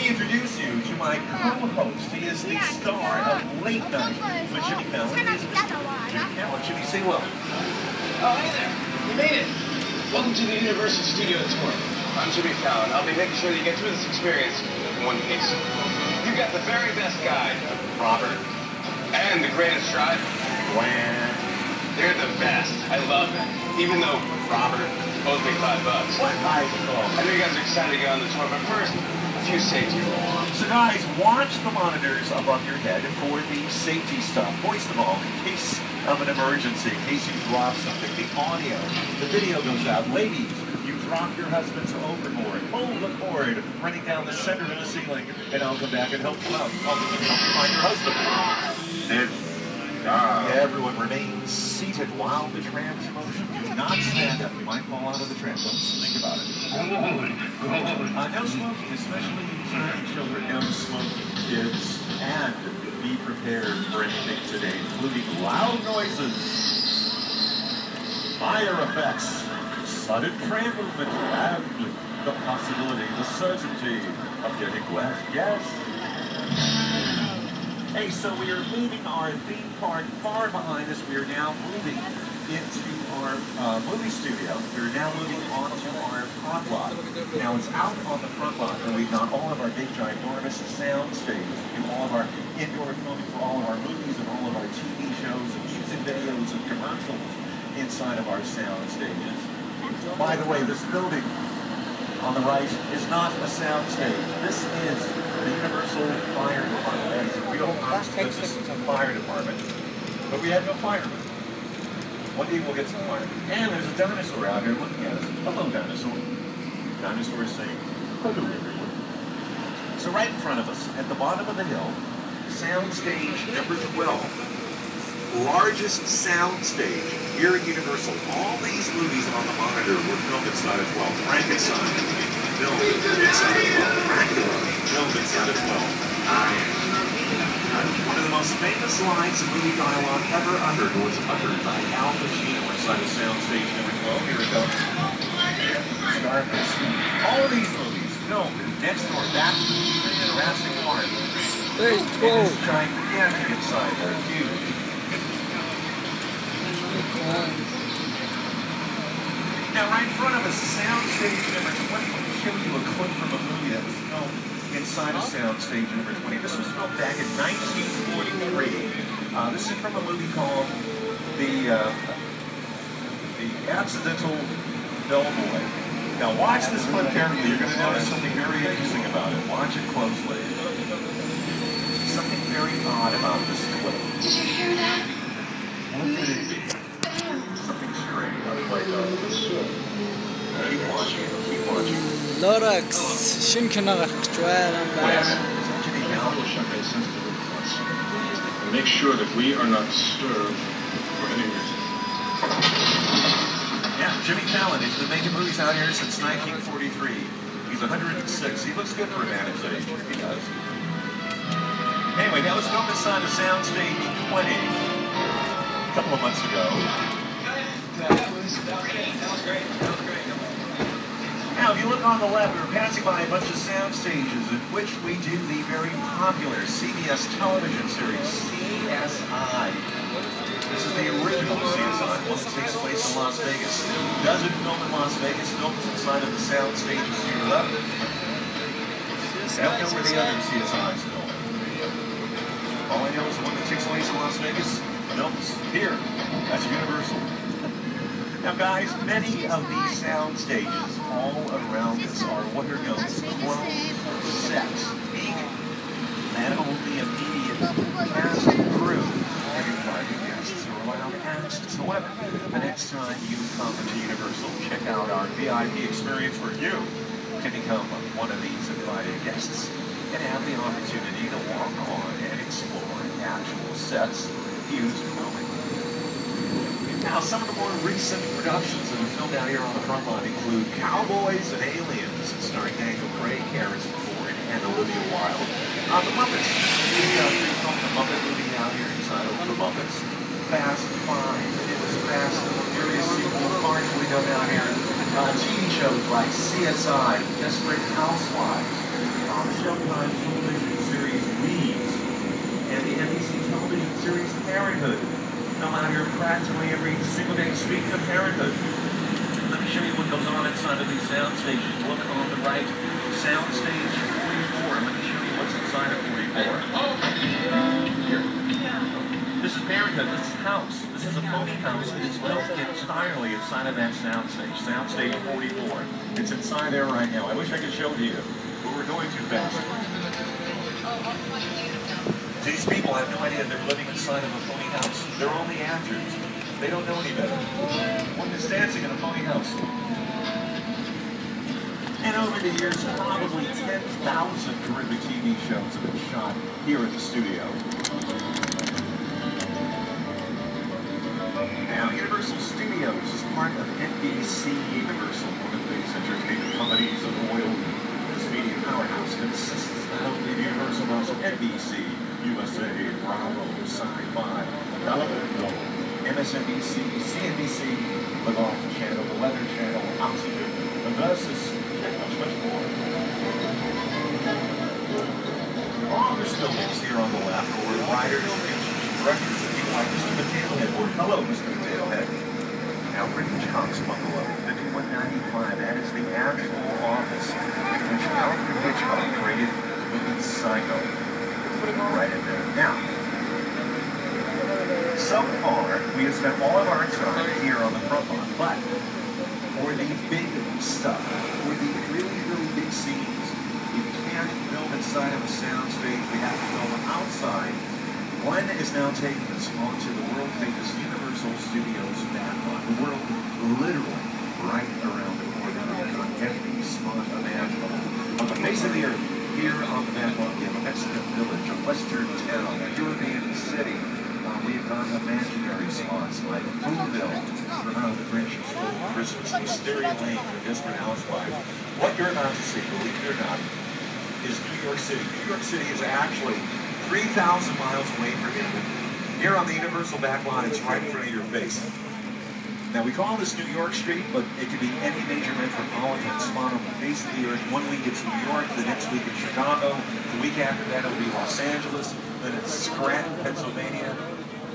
me introduce you to my co-host. He is the star of Late Night with Jimmy Fallon. Jimmy Fallon. Jimmy, say hello. Oh, hey there. You made it. Welcome to the Universal Studio Tour. I'm Jimmy Fallon. I'll be making sure that you get through this experience in one piece. You've got the very best guide, Robert. And the greatest driver, Gwen. They're the best. I love it. Even though Robert owes me $5. What? I know you guys are excited to get on the tour, but first, a few safety rules. So guys, watch the monitors above your head for the safety stuff. Voice them all in case of an emergency, in case you drop something. The audio, the video goes out. Ladies, you drop your husband's overboard. Pull the cord running down the center of the ceiling, and I'll come back and help you out. I'll help you find your husband. And everyone remains seated while the tram's motion. Do not stand up. You might fall out of the tram. Don't think about it. No smoking, especially inside children. No smoking, kids. And be prepared for anything today, including loud noises, fire effects, sudden tram movement, and the possibility, the certainty of getting wet. Yes. Hey, so we are moving our theme park far behind us. We are now moving into our movie studio. We're now moving onto our front lot. Now it's out on the front lot, and we've got all of our big, ginormous sound stages. We do all of our indoor filming for all of our movies and all of our TV shows and music videos and commercials inside of our sound stages. By the way, this building on the right is not a sound stage. This is the Universal Fire Department. We don't have to this is a fire department, but we have no firemen. One day we'll get some firemen. And there's a dinosaur out here looking at us. Hello, dinosaur. Dinosaur is saying, hello, everyone. So right in front of us, at the bottom of the hill, sound stage number 12. Largest sound stage here at Universal. All these movies on the monitor were filmed inside as well. Frankenstein, filmed inside as well. Dracula, filmed inside as well. One of the most famous lines of movie dialogue ever uttered was uttered by Al Pacino inside of sound stage number 12. Here it goes. Scarface. All of these movies filmed next door, back to the Jurassic Park. There's 12. Gigantic inside there, huge. Now, right in front of us, sound stage number 20. Let me show you a clip from a movie that was filmed inside of sound stage number 20. This was filmed back in 1943. This is from a movie called The Accidental Bellboy. Now, watch this clip carefully. You're going to notice something very interesting about it. Watch it closely. Something very odd about this clip. Did you hear that? What could it be? Something strange. Keep watching. Keep watching. Lorax, шинэ кино гарах гэж байна. Make sure that we are not disturbed for any reason. Yeah, Jimmy Fallon. He's been making movies out here since 1943. He's 106. He looks good for a man his age. He does. Anyway, that was filmed inside the Soundstage 20 a couple of months ago. That was great. Now, if you look on the left, we're passing by a bunch of sound stages in which we do the very popular CBS television series, CSI. This is the original CSI, one that takes place in Las Vegas. Doesn't film in Las Vegas, films inside of the sound stages to your left. I don't know where the other CSIs film. All I know is the one that takes place in Las Vegas films here. That's Universal. Now, guys, many of these sound stages all around us are what are known as closed sets, meaning that only immediate cast and crew and invited guests are allowed access. However, the next time you come to Universal, check out our VIP experience where you can become one of these invited guests and have the opportunity to walk on and explore actual sets used in filming. Now, some of the more recent productions that are filmed out here on the front line include Cowboys and Aliens, starring Daniel Craig, Harrison Ford, and Olivia Wilde. The Muppets. We filmed the Muppet movie out here entitled The Muppets. Fast Five. It was Fast and Furious sequel, partially done out here. TV shows like CSI, Desperate Housewives, Show Lifetime television series Weeds and the NBC television series Parenthood. Come out here practically every single day. Speaking of Parenthood, let me show you what goes on inside of these sound stations. Look on the right, soundstage 44. Let me show you what's inside of 44. Here. This is Parenthood. This is house. This is a phony house. It is built entirely inside of that soundstage. Soundstage 44. It's inside there right now. I wish I could show it to you, but we're going too fast. These people have no idea they're living inside of a phony house. They're only actors. They don't know any better. One is dancing in a phony house. And over the years, probably 10,000 terrific TV shows have been shot here at the studio. Now, Universal Studios is part of NBC Universal, one of the biggest entertainment companies of the world. This media powerhouse consists not only of Universal, but also NBC, USA, Bravo, Sci-Fi, Telemundo, MSNBC, CNBC, the Golf Channel, the Weather Channel, Oxygen, the Versus, and much more. All the buildings here on the left were writers, directors, and people like Mr. Potato Head, or hello, Mr. Potato Head. Alfred Hitchcock's bungalow, 5195, that is the actual office in which Alfred Hitchcock created the movie Psycho. Put it right in there. Now, so far, we have spent all of our time here on the front lawn, but for the big stuff, for the really, really big scenes, we can't film inside of a soundstage. We have to film outside. Glenn is now taking us onto the world-famous Universal Studios backlot. The world literally right around the corner on every spot imaginable. On the face of the earth, here on the backlot, we have a Mexican village, a western town, a European city. We have done imaginary spots like Boonville, the Grinch Who Stole Christmas, Wisteria Lane, the Desperate Housewives. What you're about to see, believe it or not, is New York City. New York City is actually 3,000 miles away from you. Here on the Universal backlot, it's right in front of your face. Now, we call this New York Street, but it could be any major metropolitan spot on the face of the earth. One week it's New York, the next week it's Chicago, the week after that it'll be Los Angeles, then it's Scranton, Pennsylvania.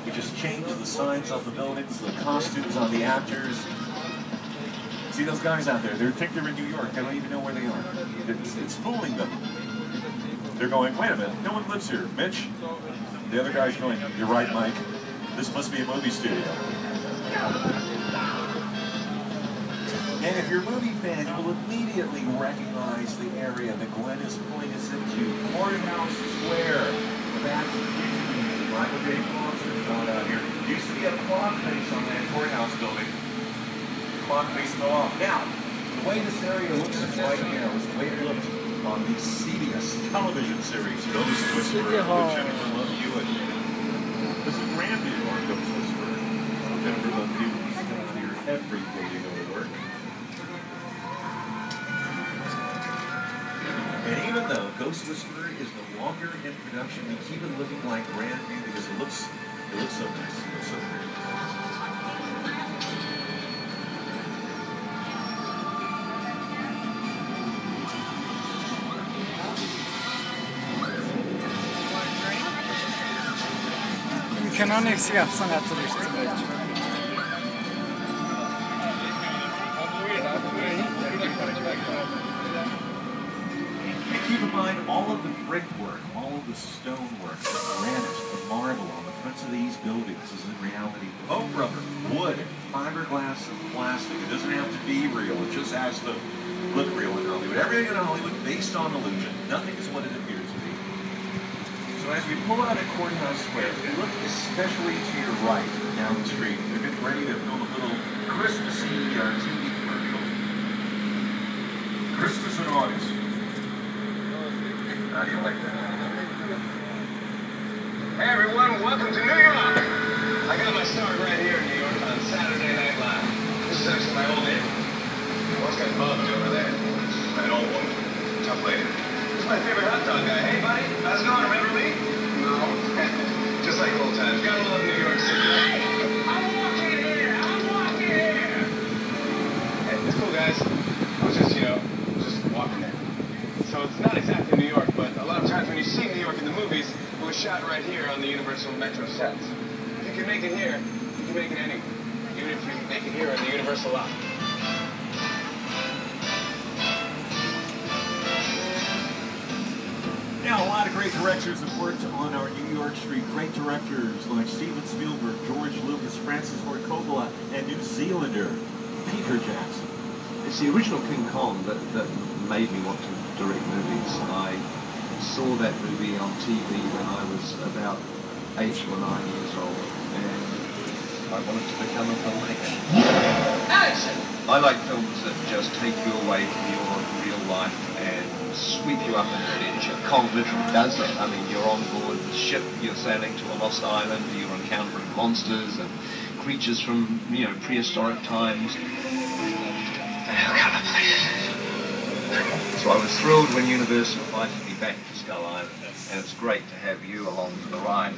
We just change the signs on the buildings, the costumes on the actors. See those guys out there? They think they're in New York. They don't even know where they are. It's fooling them. They're going, wait a minute, no one lives here. Mitch? The other guy's going, you're right, Mike. This must be a movie studio. And if you're a movie fan, you will immediately recognize the area that Glenn is pulling us into. Courthouse Square. That's Michael J. Foster's not out here. Used to be a clock face on that courthouse building. Clock face fell off. Now, the way this area looks right now is the way it looked on the CBS television series Ghost Whisperer with Jennifer Love Hewitt. This is brand new on Ghost Whisperer. Jennifer Love Hewitt is down here every day to go to work. And even though Ghost Whisperer is no longer in production, we keep it looking like brand new because it looks so nice. It looks so great. Canonics yapsan hatırlırsın belki. Keep in mind all of the brickwork, all of the stonework, the granite, the marble on the fronts of these buildings is in reality foam rubber, wood, fiberglass, and plastic. It doesn't have to be real. It just has to look real in Hollywood. Everything in Hollywood based on illusion. Nothing is what it appears to be. So as we pull out of Courthouse Square, look especially to your right down the street. They're getting ready to film a little Christmassy TV commercial. Christmas in August. How do you like that? Hey everyone, welcome to New York! I got my start right here in New York on Saturday Night Live. This is actually my old neighbor. I once got bugged over there. An old woman. Tough lady. This is my favorite hot dog guy. Hey buddy, how's it going? Remember me? No. Just like old times. Gotta love New York City. Hey! I'm walking here! Hey, it's cool guys. I was just, just walking there. So it's not exactly New York, but a lot was shot right here on the Universal Metro sets. If you can make it here, you can make it anywhere. Even if you can make it here on the Universal lot. Now, a lot of great directors have worked on our New York Street. Great directors like Steven Spielberg, George Lucas, Francis Ford Coppola, and New Zealander Peter Jackson. It's the original King Kong that made me want to direct movies. I saw that movie on TV when I was about 8 or 9 years old, and I wanted to become a filmmaker. Action! I like films that just take you away from your real life and sweep you up an adventure. Kong literally does that. I mean, you're on board the ship, you're sailing to a lost island, you're encountering monsters and creatures from, prehistoric times. So I was thrilled when Universal invited me back to Skull Island, and it's great to have you along for the ride.